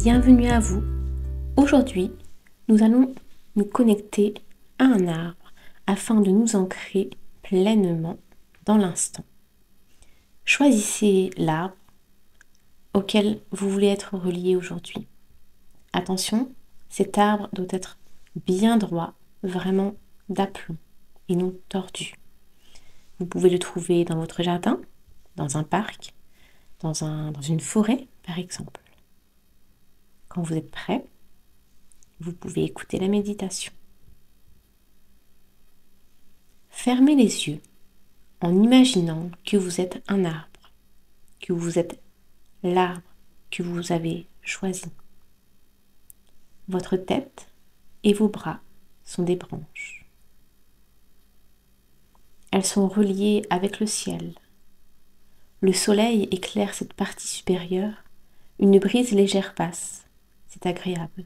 bienvenue à vous. Aujourd'hui, nous allons nous connecter à un arbre afin de nous ancrer pleinement dans l'instant. Choisissez l'arbre auquel vous voulez être relié aujourd'hui. Attention, cet arbre doit être bien droit, vraiment d'aplomb et non tordu. Vous pouvez le trouver dans votre jardin, dans un parc, dans une forêt par exemple. Quand vous êtes prêt, vous pouvez écouter la méditation. Fermez les yeux en imaginant que vous êtes un arbre, que vous êtes l'arbre que vous avez choisi. Votre tête et vos bras sont des branches. Elles sont reliées avec le ciel. Le soleil éclaire cette partie supérieure, une brise légère passe, c'est agréable.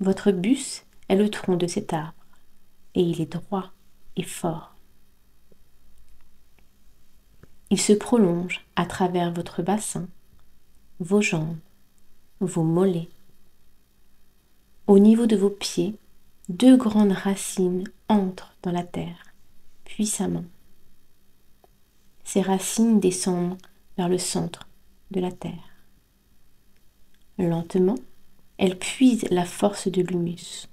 Votre bus est le tronc de cet arbre, et il est droit et fort. Il se prolonge à travers votre bassin, vos jambes, vos mollets. Au niveau de vos pieds, deux grandes racines entrent dans la terre, puissamment. Ces racines descendent vers le centre de la terre. Lentement, elles puisent la force de l'humus.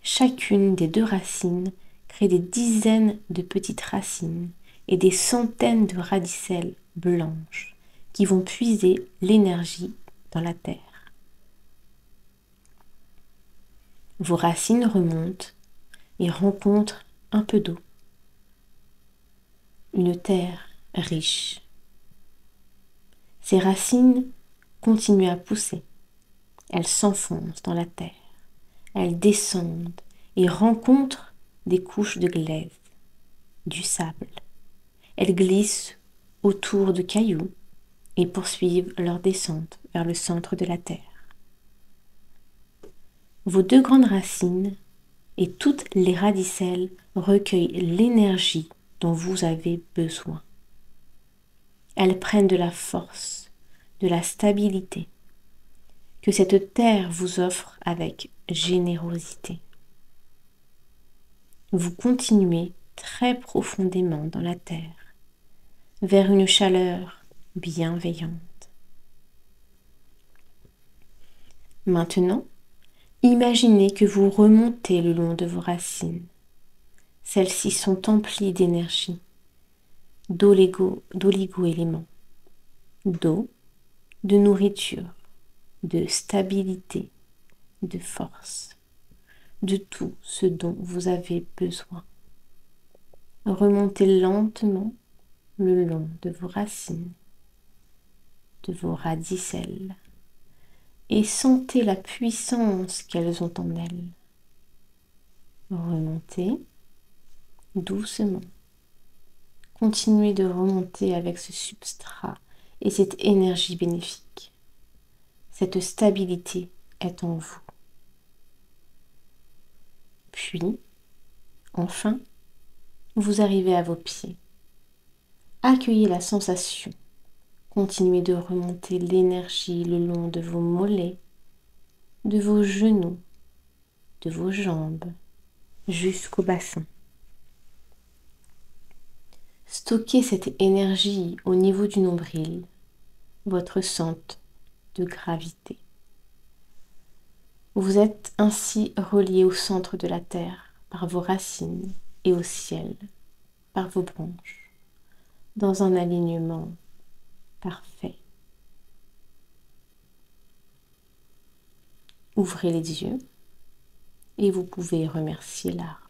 Chacune des deux racines crée des dizaines de petites racines et des centaines de radicelles blanches qui vont puiser l'énergie dans la terre. Vos racines remontent et rencontrent un peu d'eau. Une terre riche. Ces racines continuent à pousser. Elles s'enfoncent dans la terre. Elles descendent et rencontrent des couches de glaise, du sable. Elles glissent autour de cailloux et poursuivent leur descente vers le centre de la terre. Vos deux grandes racines et toutes les radicelles recueillent l'énergie dont vous avez besoin. Elles prennent de la force, de la stabilité, que cette terre vous offre avec générosité. Vous continuez très profondément dans la terre, vers une chaleur bienveillante. Maintenant, imaginez que vous remontez le long de vos racines. Celles-ci sont emplies d'énergie, d'oligo-éléments, d'eau, de nourriture, de stabilité, de force, de tout ce dont vous avez besoin. Remontez lentement le long de vos racines, de vos radicelles, et sentez la puissance qu'elles ont en elles. Remontez doucement. Continuez de remonter avec ce substrat et cette énergie bénéfique. Cette stabilité est en vous. Puis, enfin, vous arrivez à vos pieds. Accueillez la sensation. Continuez de remonter l'énergie le long de vos mollets, de vos genoux, de vos jambes, jusqu'au bassin. Stockez cette énergie au niveau du nombril, votre centre de gravité. Vous êtes ainsi relié au centre de la terre par vos racines et au ciel par vos branches, dans un alignement parfait. Ouvrez les yeux et vous pouvez remercier l'arbre.